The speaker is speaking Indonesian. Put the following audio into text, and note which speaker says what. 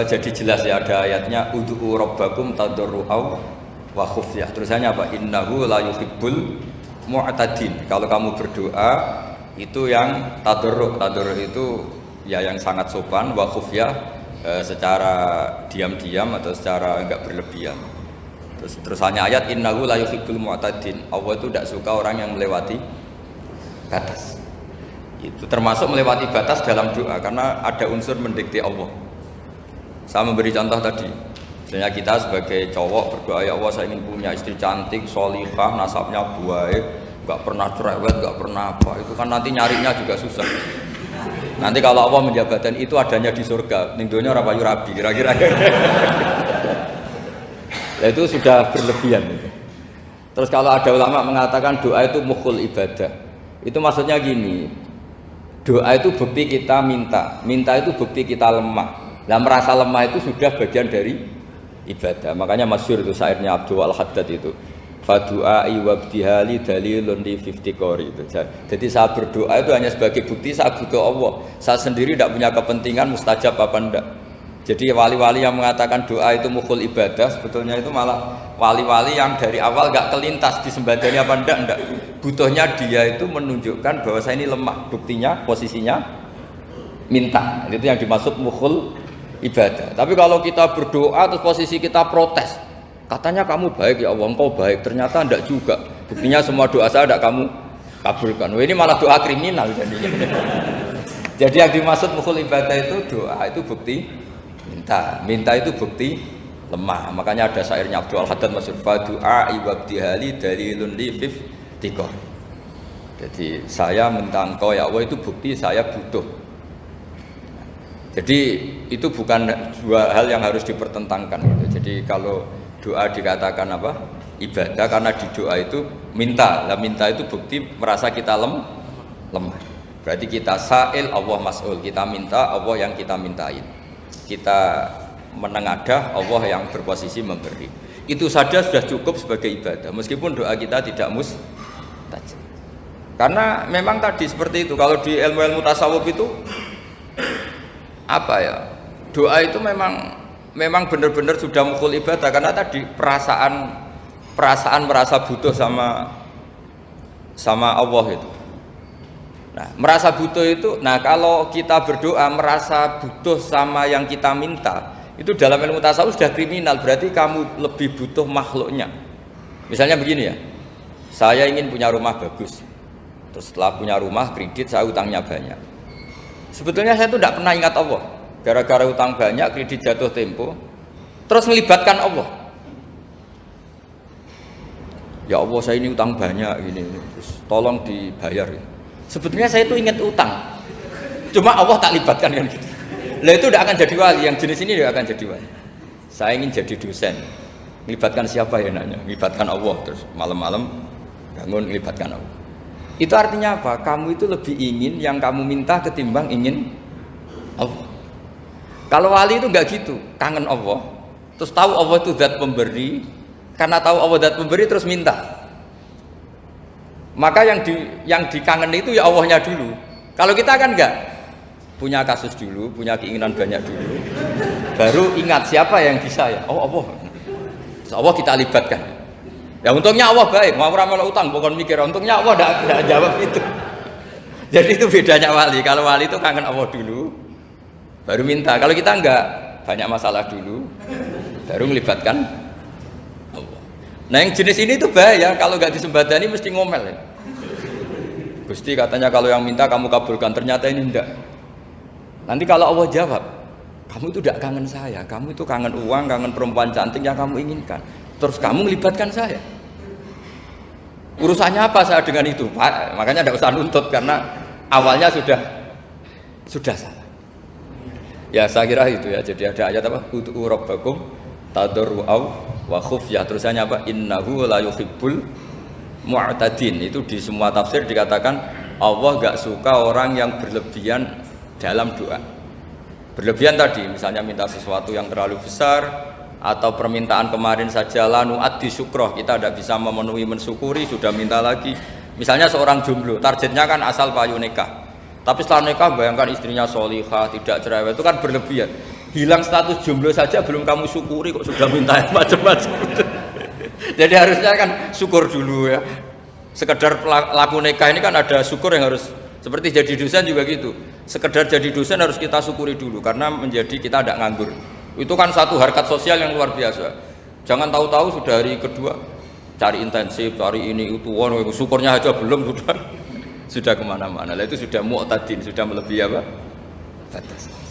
Speaker 1: jadi jelas ya, ada ayatnya ud'u rabbakum tadarru'aw wa khufyah. Terusannya apa? Innahu la yuhibbul mu'tadin. Kalau kamu berdoa itu yang tadarru'. Tadarru' itu ya yang sangat sopan, wa khufyah secara diam-diam atau secara enggak berlebihan. Terusannya ayat innahu la yuhibbul mu'tadin. Allah itu tidak suka orang yang melewati batas. Itu termasuk melewati batas dalam doa karena ada unsur mendikte Allah. Saya memberi contoh tadi, misalnya kita sebagai cowok berdoa, ya Allah saya ingin punya istri cantik, sholihah, nasabnya baik, nggak pernah cerewet, nggak pernah apa. Itu kan nanti nyarinya juga susah. Nanti kalau Allah menjabatkan itu adanya di surga, nindonya rapayu rabi, kira-kira. Nah, itu sudah berlebihan. Terus kalau ada ulama mengatakan doa itu mukhul ibadah, itu maksudnya gini, doa itu bukti kita minta, minta itu bukti kita lemah. Nah, merasa lemah itu sudah bagian dari ibadah. Makanya masyhur itu syairnya Abdul Al-Haddad itu, fadu'ai wabdihali dalilun li fiftikori itu. Jadi saya berdoa itu hanya sebagai bukti saya butuh Allah. Saya sendiri tidak punya kepentingan mustajab apa enggak. Jadi wali-wali yang mengatakan doa itu mukhul ibadah, sebetulnya itu malah wali-wali yang dari awal enggak kelintas disembadani apa enggak. Butuhnya dia itu menunjukkan bahwa saya ini lemah. Buktinya posisinya minta. Itu yang dimaksud mukhul ibadah. Tapi kalau kita berdoa terus posisi kita protes, katanya kamu baik ya Allah, engkau baik, ternyata enggak juga. Buktinya semua doa saya enggak kamu kabulkan. Wah, ini malah doa kriminal jadinya. Jadi yang dimaksud mukhul ibadah itu doa itu bukti minta. Minta itu bukti lemah. Makanya ada syairnya Abdul Al-Haddad masyhur, fadu'a ibadihali dalilun li fiftikor. Jadi saya minta engkau ya Allah itu bukti saya butuh. Jadi itu bukan dua hal yang harus dipertentangkan gitu. Jadi kalau doa dikatakan apa? Ibadah karena di doa itu minta. Lah minta itu bukti merasa kita lemah. Berarti kita sa'il, Allah mas'ul. Kita minta, Allah yang kita mintain. Kita menengadah, Allah yang berposisi memberi. Itu saja sudah cukup sebagai ibadah. Meskipun doa kita tidak mustajab. Karena memang tadi seperti itu. Kalau di ilmu-ilmu tasawuf itu apa ya, doa itu memang benar-benar sudah mukhul ibadah karena tadi perasaan merasa butuh sama Allah itu. Nah, merasa butuh itu, nah kalau kita berdoa merasa butuh sama yang kita minta, itu dalam ilmu tasawuf sudah kriminal, berarti kamu lebih butuh makhluknya. Misalnya begini ya, saya ingin punya rumah bagus, terus setelah punya rumah kredit saya utangnya banyak. Sebetulnya saya itu tidak pernah ingat Allah. Gara-gara utang banyak, kredit jatuh tempo, terus melibatkan Allah. Ya Allah, saya ini utang banyak ini, terus tolong dibayar. Sebetulnya saya itu ingat utang, cuma Allah tak libatkan kan gitu. Lah itu tidak akan jadi wali. Yang jenis ini tidak akan jadi wali. Saya ingin jadi dosen, melibatkan siapa ya nanya? Melibatkan Allah, terus malam-malam bangun melibatkan Allah. Itu artinya apa? Kamu itu lebih ingin yang kamu minta ketimbang ingin Allah. Kalau wali itu enggak gitu, kangen Allah, terus tahu Allah itu zat pemberi, karena tahu Allah zat pemberi terus minta. Maka yang dikangen itu ya Allahnya dulu. Kalau kita kan enggak, punya kasus dulu, punya keinginan banyak dulu, baru ingat siapa yang bisa ya. Oh Allah, terus Allah kita libatkan. Ya untungnya Allah baik, mau ramal utang bukan mikir, untungnya Allah tidak jawab itu. Jadi itu bedanya wali. Kalau wali itu kangen Allah dulu, baru minta. Kalau kita enggak, banyak masalah dulu, baru melibatkan Allah. Nah yang jenis ini tuh bahaya, kalau enggak disembadani mesti ngomel ya. Gusti katanya kalau yang minta kamu kabulkan, ternyata ini enggak. Nanti kalau Allah jawab, kamu itu tidak kangen saya, kamu itu kangen uang, kangen perempuan cantik yang kamu inginkan. Terus kamu melibatkan saya. Urusannya apa saya dengan itu, Pak? Makanya tidak usah nuntut karena awalnya sudah salah. Ya saya kira itu ya. Jadi ada ayat apa? Ud'u rabbakum tadarru'aw wa khufyah. Terusannya apa? Innahu la yuhibbul mu'tadin. Itu di semua tafsir dikatakan Allah enggak suka orang yang berlebihan dalam doa. Berlebihan tadi misalnya minta sesuatu yang terlalu besar, atau permintaan kemarin saja lanu addi syukroh, kita tidak bisa memenuhi mensyukuri, sudah minta lagi. Misalnya seorang jomblo, targetnya kan asal payu nikah, tapi setelah nikah bayangkan istrinya sholihah, tidak cerewet, itu kan berlebihan. Hilang status jomblo saja belum kamu syukuri kok sudah minta yang macam-macam. Jadi harusnya kan syukur dulu ya. Sekedar laku nikah ini kan ada syukur yang harus, seperti jadi dosen juga gitu. Sekedar jadi dosen harus kita syukuri dulu karena menjadi kita tidak nganggur. Itu kan satu harkat sosial yang luar biasa. Jangan tahu-tahu sudah hari kedua cari intensif, cari ini itu, syukurnya aja belum sudah kemana-mana. Lah itu sudah mu'tadin, sudah melebihi apa? Batas.